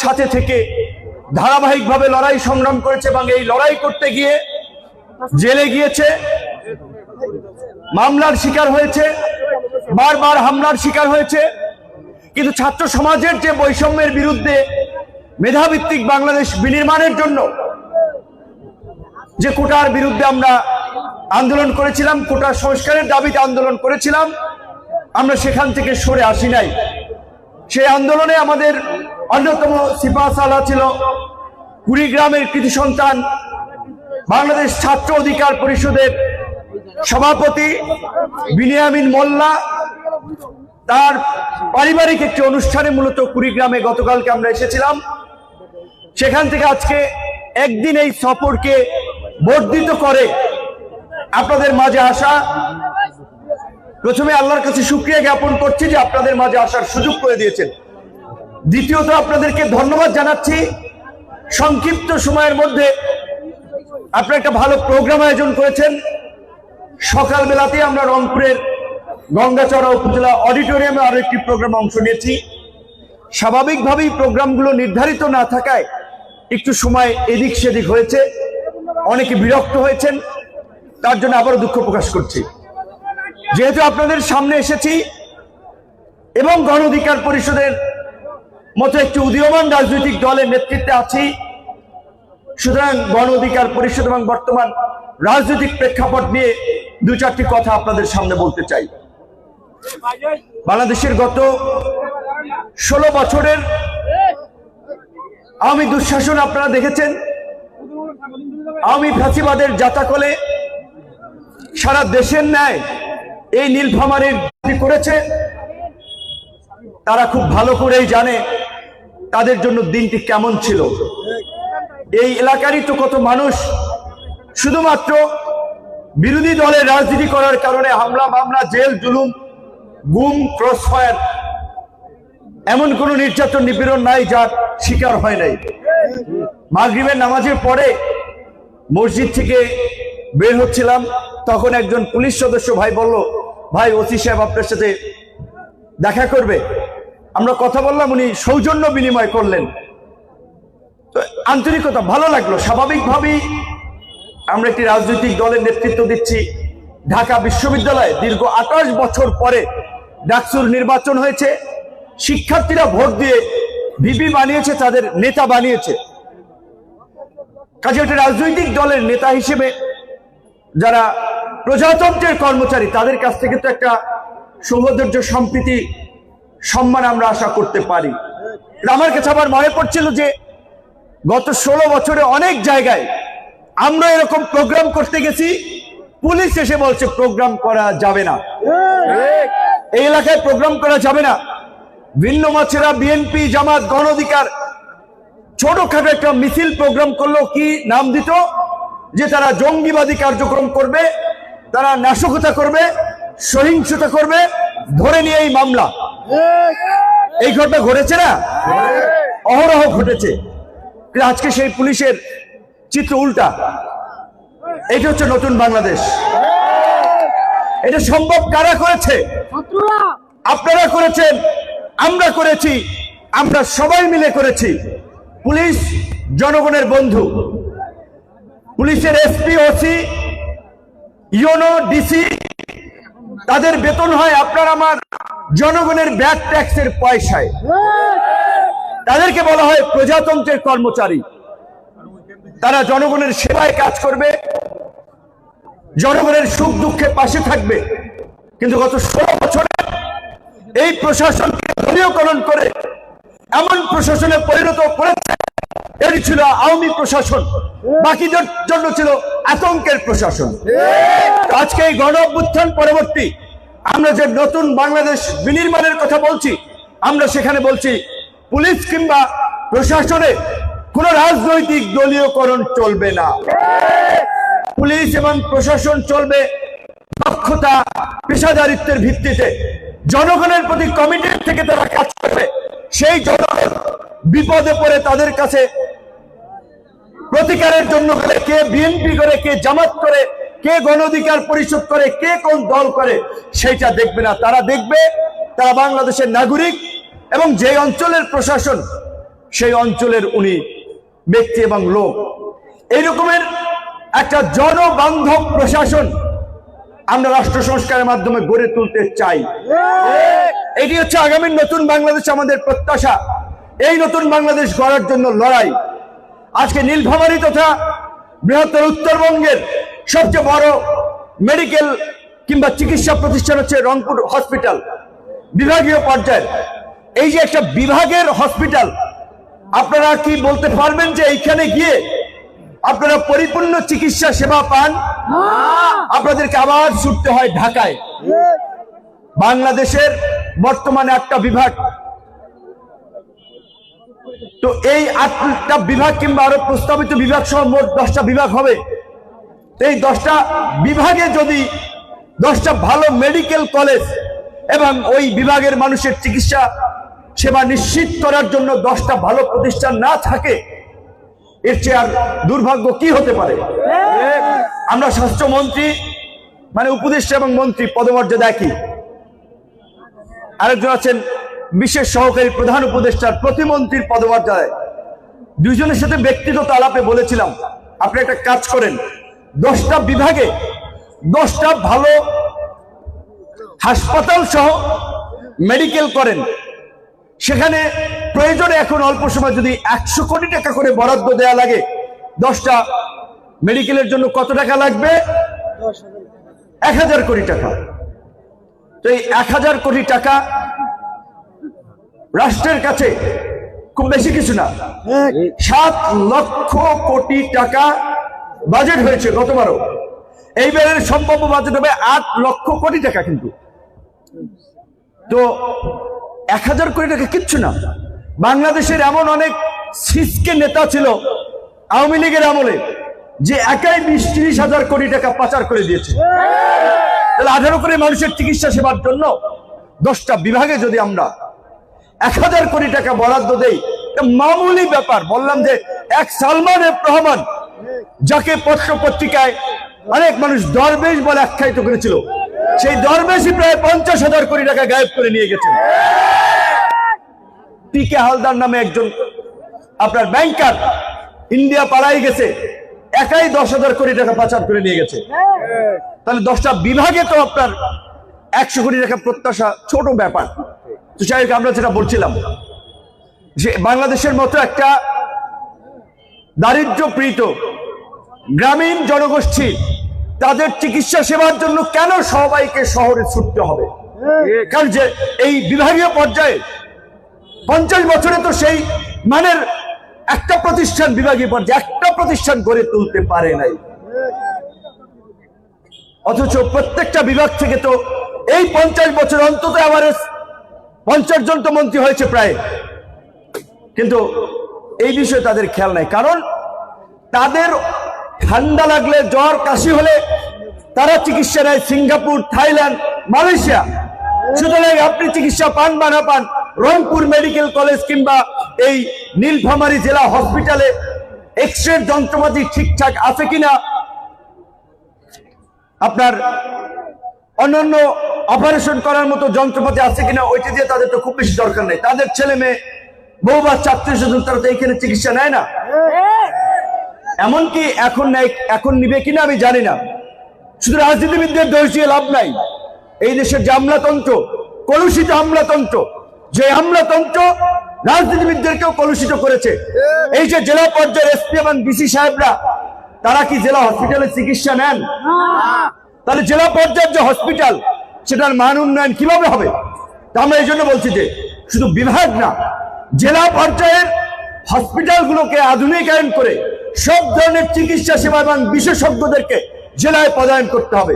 সাথে থেকে ধারাবাহিকভাবে লড়াই সংগ্রাম করেছে এবং এই লড়াই করতে গিয়ে জেলে গিয়েছে, মামলার শিকার হয়েছে, বারবার হামলার শিকার হয়েছে। কিন্তু ছাত্র সমাজের যে বৈষম্যের বিরুদ্ধে মেধাভিত্তিক বাংলাদেশ বিনির্মাণের জন্য যে কোটার বিরুদ্ধে আমরা আন্দোলন করেছিলাম, কোটা সংস্কারের দাবিতে আন্দোলন করেছিলাম, আমরা সেখান থেকে সরে আসি নাই। সেই আন্দোলনে আমাদের অন্যতম সিপাহসালার ছিল কুড়িগ্রামের কৃতি সন্তান, বাংলাদেশ ছাত্র অধিকার পরিষদের সভাপতি বিনিয়ামিন মোল্লা। তার পারিবারিক একটি অনুষ্ঠানে মূলত কুড়িগ্রামে গতকালকে আমরা এসেছিলাম। সেখান থেকে আজকে একদিন এই সফরকে বর্ধিত করে আপনাদের মাঝে আসা। প্রথমে আল্লাহর কাছে শুকরিয়া জ্ঞাপন করছি যে আপনাদের মাঝে আসার সুযোগ করে দিয়েছেন। দ্বিতীয়ত আপনাদেরকে ধন্যবাদ জানাচ্ছি, সংক্ষিপ্ত সময়ের মধ্যে আপনারা একটা ভালো প্রোগ্রাম আয়োজন করেছেন। সকালবেলাতে আমরা রংপুরের গঙ্গাচড়া উপজেলা অডিটোরিয়ামে আরো একটি প্রোগ্রামে অংশ নিয়েছি। স্বাভাবিকভাবেই প্রোগ্রামগুলো নির্ধারিত না থাকায় একটু সময় এদিক সেদিক হয়েছে, অনেকে বিরক্ত হয়েছেন, তার জন্য আবারও দুঃখ প্রকাশ করছি। যেহেতু আপনাদের সামনে এসেছি এবং গণ অধিকার পরিষদের মতো একটি উদীয়মান রাজনৈতিক দলের নেতৃত্বে আছি, সুতরাং গণ অধিকার পরিষদ এবং বর্তমান রাজনৈতিক প্রেক্ষাপট নিয়ে দু চারটি কথা আপনাদের সামনে বলতে চাই। বাংলাদেশের গত 16 বছরের আওয়ামী দুঃশাসন আপনারা দেখেছেন। আওয়ামী ফ্যাসিবাদের জাতাকলে সারা দেশের ন্যায় এই নীলফামারীর করেছে। তারা খুব ভালো করেই জানে তাদের জন্য দিনটি কেমন ছিল। এই এলাকারই তো কত মানুষ শুধুমাত্র বিরোধী দলের রাজনীতি করার কারণে হামলা, মামলা, জেল, জুলুম, গুম, ক্রসফায়ার, এমন কোন নির্যাতন নিপীড়ন নাই যার শিকার হয় নাই। মাগরিবের নামাজের পরে মসজিদ থেকে বের হচ্ছিলাম, তখন একজন পুলিশ সদস্য ভাই বলল, ভাই ওসি সাহেব আপনার সাথে দেখা করবে। আমরা কথা বললাম, উনি সৌজন্য বিনিময় করলেন। তো আন্তরিকতা ভালো লাগলো। স্বাভাবিকভাবেই আমরা একটি রাজনৈতিক দলের নেতৃত্ব দিচ্ছি। ঢাকা বিশ্ববিদ্যালয়ে দীর্ঘ 28 বছর পরে ডাকসুর নির্বাচন হয়েছে। শিক্ষার্থীরা ভোট দিয়ে ভিপি বানিয়েছে, তাদের নেতা বানিয়েছে। কাজে একটা রাজনৈতিক দলের নেতা হিসেবে যারা প্রজাতন্ত্রের কর্মচারী, তাদের কাছ থেকে তো একটা সৌহার্দ্য, সম্প্রীতি, সম্মান আমরা আশা করতে পারি। আমার কাছে আবার মনে পড়ছিল যে গত 16 বছরে অনেক জায়গায় আমরা এরকম প্রোগ্রাম করতে গেছি, পুলিশ এসে বলছে প্রোগ্রাম করা যাবে না, এই এলাকায় প্রোগ্রাম করা যাবে না। ভিন্ন মাছেরা, বিএনপি, জামাত, গণ অধিকার ছোটখাটো একটা মিছিল প্রোগ্রাম করলো, কি নাম দিত যে তারা জঙ্গিবাদী কার্যক্রম করবে, তারা নাশকতা করবে, সহিংসতা করবে, ধরে নিয়ে এই মামলা। এই ঘটনা ঘটেছে না, অহরহ ঘটেছে। আজকে সেই পুলিশের চিত্র উল্টা। এটা হচ্ছে নতুন বাংলাদেশ। এটা সম্ভব কারা করেছে? আপনারা করেছেন, আমরা করেছি, আমরা সবাই মিলে করেছি। পুলিশ জনগণের বন্ধু। পুলিশের এসপি, ওসি, ইউনো, ডিসি, তাদের বেতন হয় আপনার আমার জনগণের ব্যাড ট্যাক্সের পয়সায়। তাদেরকে বলা হয় প্রজাতন্ত্রের কর্মচারী। তারা জনগণের সেবায় কাজ করবে, জনগণের সুখ দুঃখে পাশে থাকবে। কিন্তু গত 16 বছরে এই প্রশাসনকে দলীয়করণ করে এমন প্রশাসনে পরিণত করেছে, এটি ছিল আওয়ামী প্রশাসন, বাকিদের জন্য ছিল আতঙ্কের প্রশাসন। আজকে এই গণ অভ্যুত্থান পরবর্তী আমরা যে নতুন বাংলাদেশ বিনির্মাণের কথা বলছি, আমরা সেখানে বলছি পুলিশ কিংবা প্রশাসনে কোন রাজনৈতিক দলীয়করণ চলবে না। পুলিশ এবং প্রশাসন চলবে দক্ষতা, পেশাদারিত্বের ভিত্তিতে। জনগণের প্রতি কমিটেড থেকে তারা কাজ করবে। সেই জনগণ বিপদে পড়ে তাদের কাছে প্রতিকারের জন্য করে, কে বিএনপি করে, কে জামাত করে, কে গণ অধিকার পরিষদ করে, কে কোন দল করে, সেইটা দেখবে না। তারা দেখবে তারা বাংলাদেশের নাগরিক এবং যে অঞ্চলের প্রশাসন সেই অঞ্চলের উনি ব্যক্তি এবং লোক। এই রকমের একটা জনবান্ধব প্রশাসন আমরা রাষ্ট্র সংস্কারের মাধ্যমে গড়ে তুলতে চাই। এটি হচ্ছে আগামী নতুন বাংলাদেশ আমাদের প্রত্যাশা। এই নতুন বাংলাদেশ গড়ার জন্য লড়াই। আজকে নীলফামারী তথা বৃহত্তর উত্তরবঙ্গের সবচেয়ে বড় মেডিকেল কিংবা চিকিৎসা প্রতিষ্ঠান হচ্ছে রংপুর হসপিটাল, বিভাগীয় পর্যায়ের। এই যে একটা বিভাগের হসপিটাল, আপনারা কি বলতে পারবেন যে এইখানে গিয়ে আপনারা পরিপূর্ণ চিকিৎসা সেবা পান? আপনাদেরকে আবার ছুটতে হয় ঢাকায়। বাংলাদেশের বর্তমানে 8টা বিভাগ, তো এই 8টা বিভাগ কিংবা আরো প্রস্তাবিত বিভাগ সহ মোট 10টা বিভাগ হবে। এই 10টা বিভাগে যদি 10টা ভালো মেডিকেল কলেজ এবং ওই বিভাগের মানুষের চিকিৎসা সেবা নিশ্চিত করার জন্য 10টা ভালো প্রতিষ্ঠান না থাকে, এর চেয়ে আর দুর্ভাগ্য কি হতে পারে? আমরা স্বাস্থ্যমন্ত্রী মানে উপদেষ্টা এবং মন্ত্রী পদমর্যাদা একই, আরেকজন আছেন বিশেষ সহকারী প্রধান উপদেষ্টার প্রতিমন্ত্রীর পদমর্যাদায়। দুইজনের সাথে ব্যক্তিগত আলাপে বলেছিলাম, আপনি একটা কাজ করেন, 10টা বিভাগে 10টা ভালো হাসপাতাল সহ মেডিকেল করেন। সেখানে প্রয়োজনে এখন অল্প সময় যদি 100 কোটি টাকা করে বরাদ্দ দেয়া লাগে, 10টা মেডিকেলের জন্য কত টাকা লাগবে? 1000 কোটি টাকা। তো এই 1000 কোটি টাকা রাষ্ট্রের কাছে খুব বেশি কিছু না। 7 লক্ষ কোটি টাকা বাজেট হয়েছে গতবারও। এইবারের সম্ভাব্য বাজেট হবে 8 লক্ষ কোটি টাকা। কিন্তু তো 1000 কোটি টাকা কিচ্ছু না। বাংলাদেশের এমন অনেক সিসকে নেতা ছিল আওয়ামী লীগের আমলে, যে একাই 20-30 হাজার কোটি টাকা পাচার করে দিয়েছে। তাহলে 18 কোটি মানুষের চিকিৎসা সেবার জন্য 10টা বিভাগে যদি আমরা 1000 কোটি টাকা বরাদ্দ দেই, মামুলি ব্যাপার। বললাম যে এক সালমান এফ রহমান, যাকে পত্র পত্রিকায় অনেক মানুষ দরবেশ বলে আখ্যায়িত করেছিল, সেই দরবেশই প্রায় 50,000 কোটি টাকা গায়েব করে নিয়ে গেছেন। টিকে হালদার নামে একজন আপনার ব্যাংকার ইন্ডিয়া পালাই গেছে, একাই 10,000 কোটি টাকা পাচার করে নিয়ে গেছে। তাহলে 10টা বিভাগে তো আপনার 100 কোটি টাকা প্রত্যাশা ছোট ব্যাপার। তো যাই হোক, আমরা যেটা বলছিলাম যে বাংলাদেশের মতো একটা দারিদ্র্যপীড়িত গ্রামীণ জনগোষ্ঠী, তাদের চিকিৎসা সেবার জন্য কেন সবাইকে শহরে ছুটতে হবে? কারণ যে এই বিভাগীয় পর্যায়ে 50 বছরে তো সেই মানের একটা প্রতিষ্ঠান, বিভাগীয় পর্যায়ে একটা প্রতিষ্ঠান গড়ে তুলতে পারে নাই। অথচ প্রত্যেকটা বিভাগ থেকে তো এই 50 বছর অন্তত এভারেজ 50 জন তো মন্ত্রী হয়েছে প্রায়। কিন্তু এই বিষয়ে তাদের খেয়াল নাই, কারণ তাদের ঠান্ডা লাগলে, জ্বর কাশি হলে তারা চিকিৎসা নেয় সিঙ্গাপুর, থাইল্যান্ড, মালয়েশিয়া। সুতরাং আপনি চিকিৎসা পান বা না পান, রংপুর মেডিকেল কলেজ কিংবা এই নীলফামারী জেলা হসপিটালে এক্স-রে যন্ত্রপাতি ঠিকঠাক আছে কিনা, আপনার অন্যান্য অপারেশন করার মতো যন্ত্রপাতি আছে কিনা, ওইটা দিয়ে তাদের তো খুব বেশি দরকার নেই। তাদের ছেলে মেয়ে, বউ বাচ্চা, আত্মীয় স্বজন, তারা তো এইখানে চিকিৎসা নেয় না। এমনকি এখন নেয়, এখন নিবে কিনা আমি জানি না। শুধু রাজনীতিবিদদের দোষ দিয়ে লাভ নাই। এই দেশের যে আমলাতন্ত্র, কলুষিত আমলাতন্ত্র, যে আমলাতন্ত্র রাজনীতিবিদদেরকেও কলুষিত করেছে। এই যে জেলা পর্যায়ের এসপি এবং ডিসি সাহেবরা, তারা কি জেলা হসপিটালে চিকিৎসা নেন? তাহলে জেলা পর্যায়ের যে হসপিটাল, সেটার মান উন্নয়ন কিভাবে হবে? তা আমরা এই জন্য বলছি যে শুধু বিভাগ না, জেলা পর্যায়ের হসপিটালগুলোকে আধুনিকায়ন করে সব ধরনের চিকিৎসা সেবা এবং বিশেষজ্ঞদেরকে জেলায় পদায়ন করতে হবে।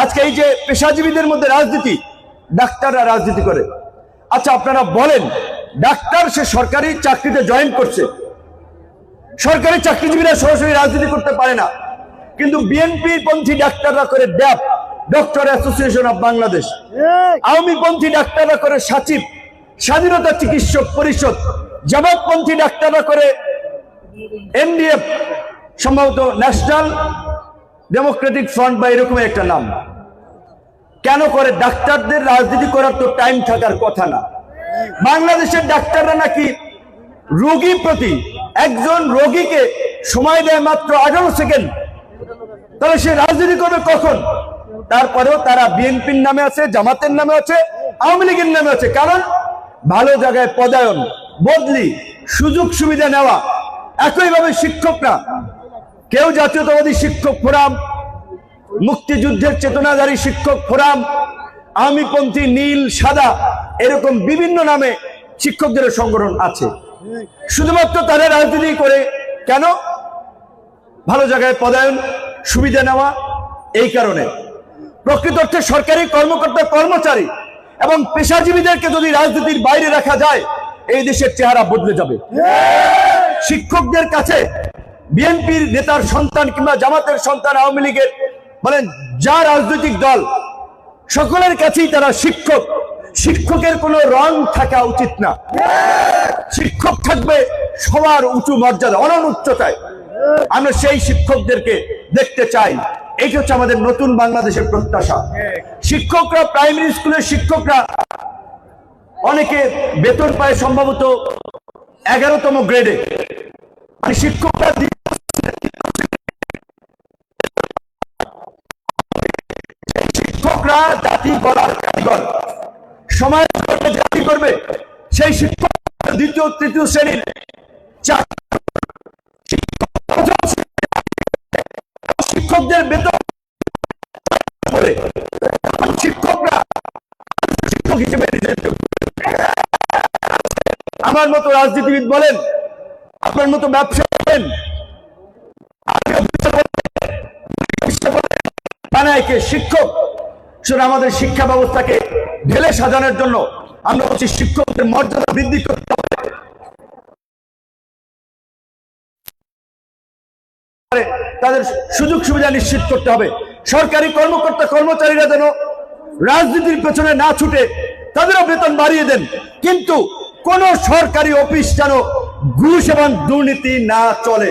আজকে এই যে পেশাজীবীদের মধ্যে রাজনীতি, ডাক্তাররা রাজনীতি করে। আচ্ছা, আপনারা বলেন, ডাক্তার সে সরকারি চাকরিতে জয়েন করছে, সরকারি চাকরিজীবীরা সরাসরি রাজনীতি করতে পারে না, কিন্তু বিএনপি পন্থী ডাক্তাররা করে DAP, doctor association of Bangladesh, Awami পন্থী ডাক্তাররা করে সাচিব, স্বাধীনতা চিকিৎসক পরিষদ, জামাতপন্থী ডাক্তাররা করে এনডিএফ, সম্ভবত ন্যাশনাল ডেমোক্রেটিক ফ্রন্ট বা এরকম একটা নাম। কেন করে? ডাক্তারদের রাজনীতি করার তো টাইম থাকার কথা না। বাংলাদেশের ডাক্তাররা নাকি রোগী প্রতি একজন রোগীকে সময় দেয় মাত্র 18 সেকেন্ড, তাহলে সে রাজনীতি করবে কখন? তারপরেও তারা বিএনপির নামে আছে, জামাতের নামে আছে, আওয়ামী লীগের নামে আছে। কারণ ভালো জায়গায় পদায়ন, বদলি, সুযোগ সুবিধা নেওয়া। একইভাবে শিক্ষকরা, কেউ জাতীয়তাবাদী শিক্ষক ফোরাম, মুক্তিযুদ্ধের চেতনাধারী শিক্ষক ফোরাম, আমিপন্থী, নীল, সাদা, এরকম বিভিন্ন নামে শিক্ষকদের সংগঠন আছে। শুধুমাত্র তারা রাজনীতি করে কেন? ভালো জায়গায় পদায়ন, সুবিধা নেওয়া। এই কারণে প্রকৃত অর্থে সরকারি কর্মকর্তা, কর্মচারী এবং পেশাজীবীদেরকে যদি রাজনীতির বাইরে রাখা যায়, এই দেশের চেহারা বদলে যাবে। শিক্ষকদের কাছে বিএনপির নেতার সন্তান কিংবা জামাতের সন্তান, আওয়ামী লীগের বলেন, যা রাজনৈতিক দল, সকলের কাছেই তারা শিক্ষক। শিক্ষকের কোনো রং থাকা উচিত না। শিক্ষক থাকবে সবার উঁচু মর্যাদা, অনন্য উচ্চতায়। আমরা সেই শিক্ষকদেরকে দেখতে চাই। এই হচ্ছে আমাদের নতুন বাংলাদেশের প্রত্যাশা। শিক্ষকরা, প্রাইমারি স্কুলের শিক্ষকরা অনেকে বেতন পায় সম্ভবত 11তম গ্রেডে। মানে শিক্ষকরা জাতি গড়ার কারিগর, সমাজ জাতি করবে সেই শিক্ষক দ্বিতীয় তৃতীয় শ্রেণীর শিক্ষকদের বেতন শিক্ষকরা শিক্ষক হিসেবে আমার মতো রাজনীতিবিদ বলেন, আপনার মতো ব্যবসা করেন, বানায়কে শিক্ষক। আমাদের শিক্ষা ব্যবস্থাকে ঢেলে সাজানোর জন্য আমরা বলছি শিক্ষকদের মর্যাদা বৃদ্ধি করতে হবে, তাদের সুযোগ সুবিধা নিশ্চিত করতে হবে। সরকারি কর্মকর্তা কর্মচারীরা যেন রাজনীতির পেছনে না ছুটে তাদেরও বেতন বাড়িয়ে দেন, কিন্তু কোন সরকারি অফিস যেন ঘুষ এবং দুর্নীতি না চলে।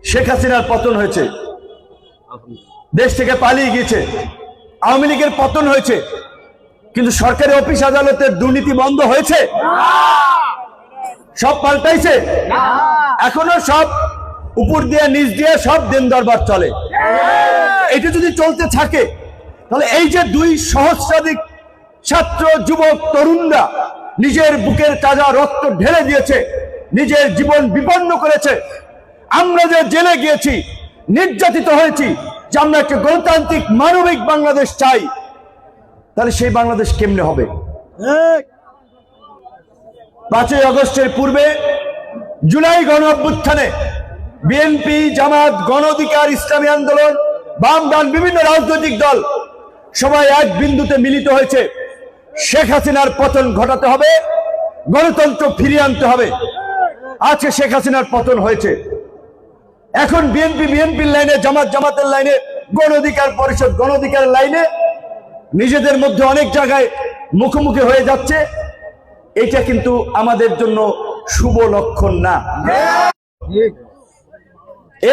শেখ হাসিনার পতন হয়েছে, দেশ থেকে পালিয়ে গিয়েছে, আওয়ামী লীগের পতন হয়েছে, কিন্তু সরকারি অফিস আদালতের দুর্নীতি বন্ধ হয়েছে? সব পাল্টাইছে? এখনো সব উপর দিয়ে নিচ দিয়ে সব দিন দরবার চলে। এটা যদি চলতে থাকে তাহলে এই যে 2 সহস্রাধিক ছাত্র, যুবক, তরুণরা নিজের বুকের তাজা রক্ত ঢেলে দিয়েছে, নিজের জীবন বিপন্ন করেছে, আমরা যে জেলে গিয়েছি, নির্যাতিত হয়েছি, যে আমরা একটা গণতান্ত্রিক মানবিক বাংলাদেশ চাই, তাহলে সেই বাংলাদেশ কেমনে হবে? 5ই আগস্টের পূর্বে জুলাই গণ অভ্যুত্থানে বিএনপি, জামাত, গণ অধিকার, ইসলামী আন্দোলন, বাম ডান বিভিন্ন রাজনৈতিক দল সবাই এক বিন্দুতে মিলিত হয়েছে। শেখ হাসিনার পতন ঘটাতে হবে, গণতন্ত্র ফিরিয়ে আনতে হবে। আজকে শেখ হাসিনার পতন হয়েছে, এখন বিএনপির লাইনে, জামাতের লাইনে, গণ অধিকার পরিষদ গণ অধিকারের লাইনে নিজেদের মধ্যে অনেক জায়গায় মুখোমুখি হয়ে যাচ্ছে। এটা কিন্তু আমাদের জন্য শুভ লক্ষণ না।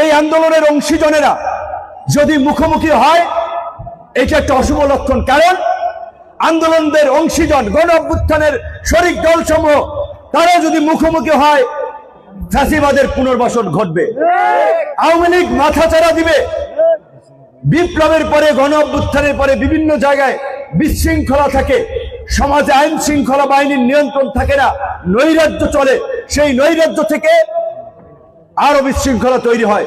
এই আন্দোলনের অংশীজনেরা যদি মুখোমুখি হয়, এটা একটা অশুভ লক্ষণ। কারণ আন্দোলনদের অংশীজন, গণ অভ্যুত্থানের শরিক দলসমূহ, তারা যদি মুখোমুখি হয়, ফ্যাসিবাদের পুনর্বাসন ঘটবে। আওয়ামী লীগ মাথাচাড়া দিবে। বিপ্লবের পরে, গণ অভ্যুত্থানের পরে বিভিন্ন জায়গায় বিশৃঙ্খলা থাকে, সমাজে আইন শৃঙ্খলা বাহিনীর নিয়ন্ত্রণ থাকে না, নৈরাজ্য চলে। সেই নৈরাজ্য থেকে আরো বিশৃঙ্খলা তৈরি হয়।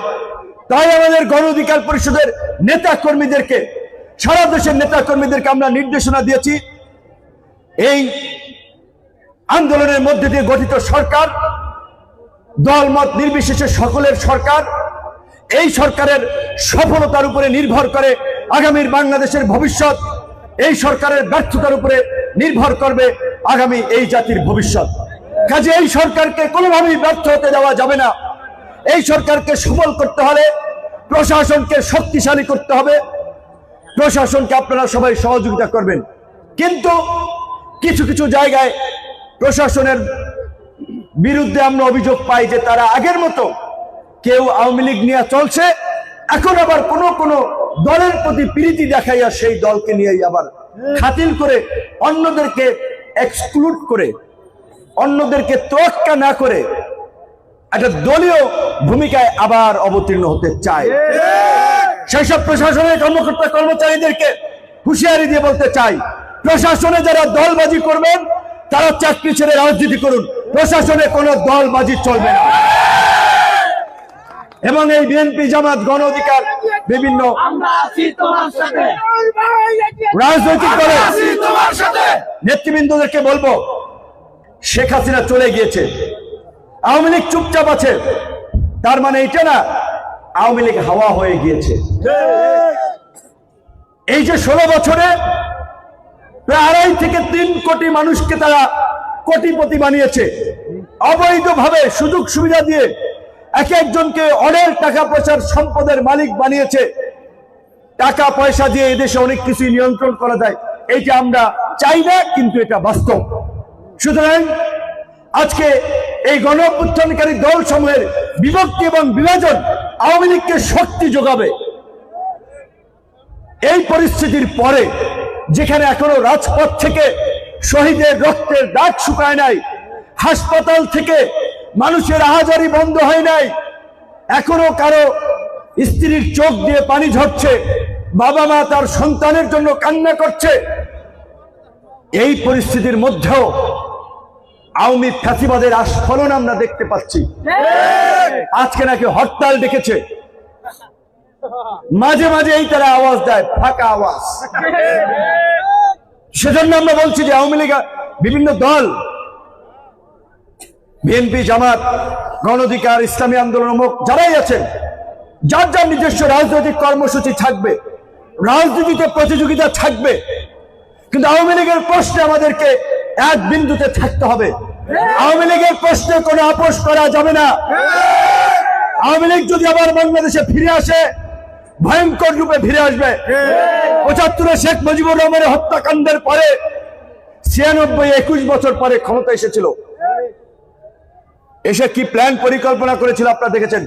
তাই আমাদের গণ অধিকার পরিষদের নেতা কর্মীদেরকে, সারা দেশের নেতা কর্মীদেরকে আমরা নির্দেশনা দিয়েছি, এই আন্দোলনের মধ্যে দিয়ে গঠিত সরকার, দলমত নির্বিশেষে সকলের সরকার, এই সরকারের সফলতার উপরে নির্ভর করে আগামীর বাংলাদেশের ভবিষ্যৎ। এই সরকারের ব্যর্থতার উপরে নির্ভর করবে আগামী এই জাতির ভবিষ্যৎ। কাজে এই সরকারকে কোনোভাবেই ব্যর্থ হতে দেওয়া যাবে না। এই সরকারকে সফল করতে হলে প্রশাসনকে শক্তিশালী করতে হবে। প্রশাসনকে আপনারা সবাই সহযোগিতা করবেন, কিন্তু কিছু কিছু জায়গায় প্রশাসনের বিরুদ্ধে আমরা অভিযোগ পাই যে তারা আগের মতো কেউ আওয়ামী লীগ নিয়ে চলছে, এখন আবার কোন কোন দলের প্রতি প্রীতি দেখাইয়া সেই দলকে নিয়েই আবার খাতির করে অন্যদেরকে এক্সক্লুড করে অন্যদেরকে তোয়াক্কা না করে একটা দলীয় ভূমিকায় আবার অবতীর্ণ হতে চায়। সেই সব প্রশাসনের কর্মকর্তা কর্মচারীদেরকে হুঁশিয়ারি দিয়ে বলতে চাই, প্রশাসনে যারা দলবাজি করবেন তারা চাকরি ছেড়ে রাজনীতি করুন, প্রশাসনে কোনো দলবাজি চলবে না। এবং এই বিএনপি জামাত গণ অধিকার বিভিন্ন রাজনৈতিক দলের নেতৃবৃন্দদেরকে বলবো, শেখ হাসিনা চলে গিয়েছে, আওয়ামী লীগ চুপচাপ আছে, তার মানে এটা না আওয়ামী লীগ হাওয়া হয়ে গিয়েছে। এই যে 16 বছরে প্রায় 2.5 থেকে 3 কোটি মানুষকে তারা কোটিপতি বানিয়েছে, অবৈধভাবে সুযোগ সুবিধা দিয়ে এক একজনকে অনেক টাকা পয়সার সম্পদের মালিক বানিয়েছে। টাকা পয়সা দিয়ে এদেশে অনেক কিছু নিয়ন্ত্রণ করা যায়, এইটা আমরা চাই না, কিন্তু এটা বাস্তব। সুতরাং আজকে এই গণ অভ্যুত্থানকারী দল সমূহের বিভক্তি এবং বিভাজন আওয়ামী লীগকে শক্তি যোগাবে। এই পরিস্থিতির পরে যেখানে এখনো রাজপথ থেকে শহীদের রক্তের দাগ শুকায় নাই, হাসপাতাল থেকে মানুষের আহাজারি বন্ধ হয় নাই, এখনো কারো স্ত্রীর চোখ দিয়ে পানি ঝরছে, বাবা মা তার সন্তানের জন্য কান্না করছে, এই পরিস্থিতির মধ্যেও আওয়ামী ফ্যাসিবাদের আস্ফলন আমরা দেখতে পাচ্ছি। আজকে নাকি হরতাল ডেকেছে, মাঝে মাঝে এই তারা আওয়াজ দেয়, ফাঁকা আওয়াজ। সেজন্য আমরা বলছি যে আওয়ামী লীগ বিভিন্ন দল, বিএনপি জামাত গণ অধিকার ইসলামী আন্দোলন যারাই আছেন, যার যার নিজস্ব রাজনৈতিক কর্মসূচি থাকবে, রাজনীতিতে প্রতিযোগিতা থাকবে, কিন্তু আওয়ামী লীগের প্রশ্নে আমাদেরকে এক বিন্দুতে থাকতে হবে। আওয়ামী লীগের প্রশ্নে কোনো আপোষ করা যাবে না। আওয়ামী লীগ যদি আবার বাংলাদেশে ফিরে আসে, ভয়ঙ্কর রূপে ফিরে আসবে। 75-এ শেখ মুজিবুর রহমানের হত্যাকাণ্ডের পরে 96-21 বছর পরে ক্ষমতা এসেছিল, এসে কি প্ল্যান পরিকল্পনা করেছিল আপনারা দেখেছেন।